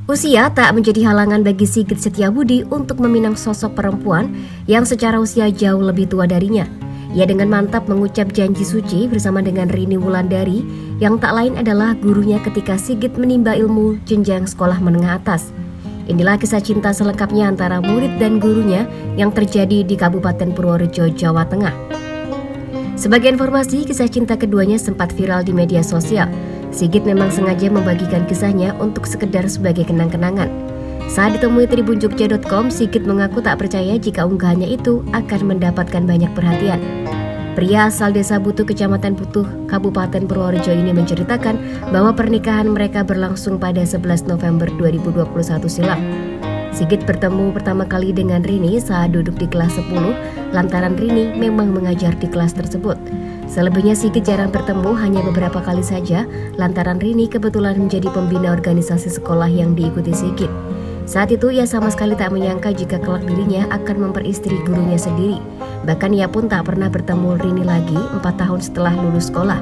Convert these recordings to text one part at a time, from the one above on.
Usia tak menjadi halangan bagi Sigit Setiabudi untuk meminang sosok perempuan yang secara usia jauh lebih tua darinya. Ia dengan mantap mengucap janji suci bersama dengan Rini Wulandari yang tak lain adalah gurunya ketika Sigit menimba ilmu jenjang sekolah menengah atas. Inilah kisah cinta selengkapnya antara murid dan gurunya yang terjadi di Kabupaten Purworejo, Jawa Tengah. Sebagai informasi, kisah cinta keduanya sempat viral di media sosial. Sigit memang sengaja membagikan kisahnya untuk sekedar sebagai kenang-kenangan. Saat ditemui tribunjogja.com, Sigit mengaku tak percaya jika unggahannya itu akan mendapatkan banyak perhatian. Pria asal desa Butuh, Kecamatan Butuh, Kabupaten Purworejo ini menceritakan bahwa pernikahan mereka berlangsung pada 11 November 2021 silam. Sigit bertemu pertama kali dengan Rini saat duduk di kelas 10, lantaran Rini memang mengajar di kelas tersebut. Selebihnya Sigit jarang bertemu, hanya beberapa kali saja, lantaran Rini kebetulan menjadi pembina organisasi sekolah yang diikuti Sigit. Saat itu ia sama sekali tak menyangka jika kelak dirinya akan memperistri gurunya sendiri. Bahkan ia pun tak pernah bertemu Rini lagi 4 tahun setelah lulus sekolah.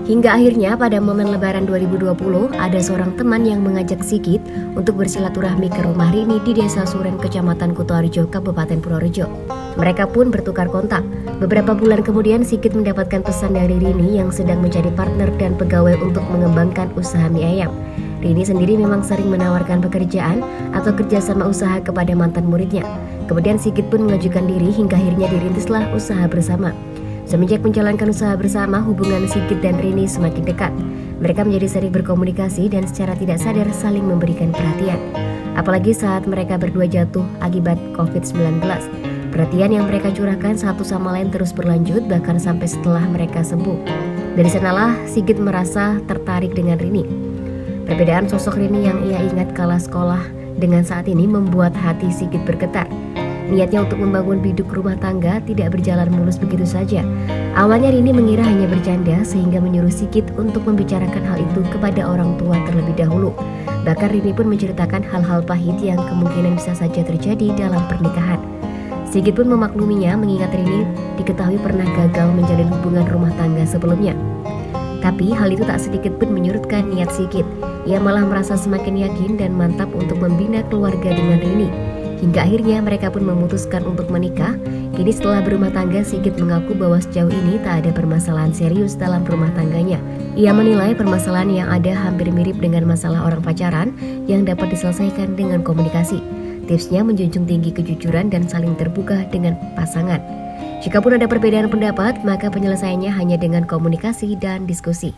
Hingga akhirnya pada momen lebaran 2020, ada seorang teman yang mengajak Sigit untuk bersilaturahmi ke rumah Rini di Desa Suren, Kecamatan Kutoarjo, Kabupaten Purworejo. Mereka pun bertukar kontak. Beberapa bulan kemudian Sigit mendapatkan pesan dari Rini yang sedang mencari partner dan pegawai untuk mengembangkan usaha mie ayam. Rini sendiri memang sering menawarkan pekerjaan atau kerjasama usaha kepada mantan muridnya. Kemudian Sigit pun mengajukan diri hingga akhirnya dirintislah usaha bersama. Semenjak menjalankan usaha bersama, hubungan Sigit dan Rini semakin dekat. Mereka menjadi sering berkomunikasi dan secara tidak sadar saling memberikan perhatian. Apalagi saat mereka berdua jatuh akibat COVID-19. Perhatian yang mereka curahkan satu sama lain terus berlanjut bahkan sampai setelah mereka sembuh. Dari sanalah Sigit merasa tertarik dengan Rini. Perbedaan sosok Rini yang ia ingat kala sekolah dengan saat ini membuat hati Sigit bergetar. Niatnya untuk membangun biduk rumah tangga tidak berjalan mulus begitu saja. Awalnya Rini mengira hanya bercanda sehingga menyuruh Sigit untuk membicarakan hal itu kepada orang tua terlebih dahulu. Bahkan Rini pun menceritakan hal-hal pahit yang kemungkinan bisa saja terjadi dalam pernikahan. Sigit pun memakluminya mengingat Rini diketahui pernah gagal menjalin hubungan rumah tangga sebelumnya. Tapi hal itu tak sedikit pun menyurutkan niat Sigit. Ia malah merasa semakin yakin dan mantap untuk membina keluarga dengan Rini. Hingga akhirnya mereka pun memutuskan untuk menikah. Kini setelah berumah tangga, Sigit mengaku bahwa sejauh ini tak ada permasalahan serius dalam rumah tangganya. Ia menilai permasalahan yang ada hampir mirip dengan masalah orang pacaran yang dapat diselesaikan dengan komunikasi. Tipsnya menjunjung tinggi kejujuran dan saling terbuka dengan pasangan. Jikapun ada perbedaan pendapat, maka penyelesaiannya hanya dengan komunikasi dan diskusi.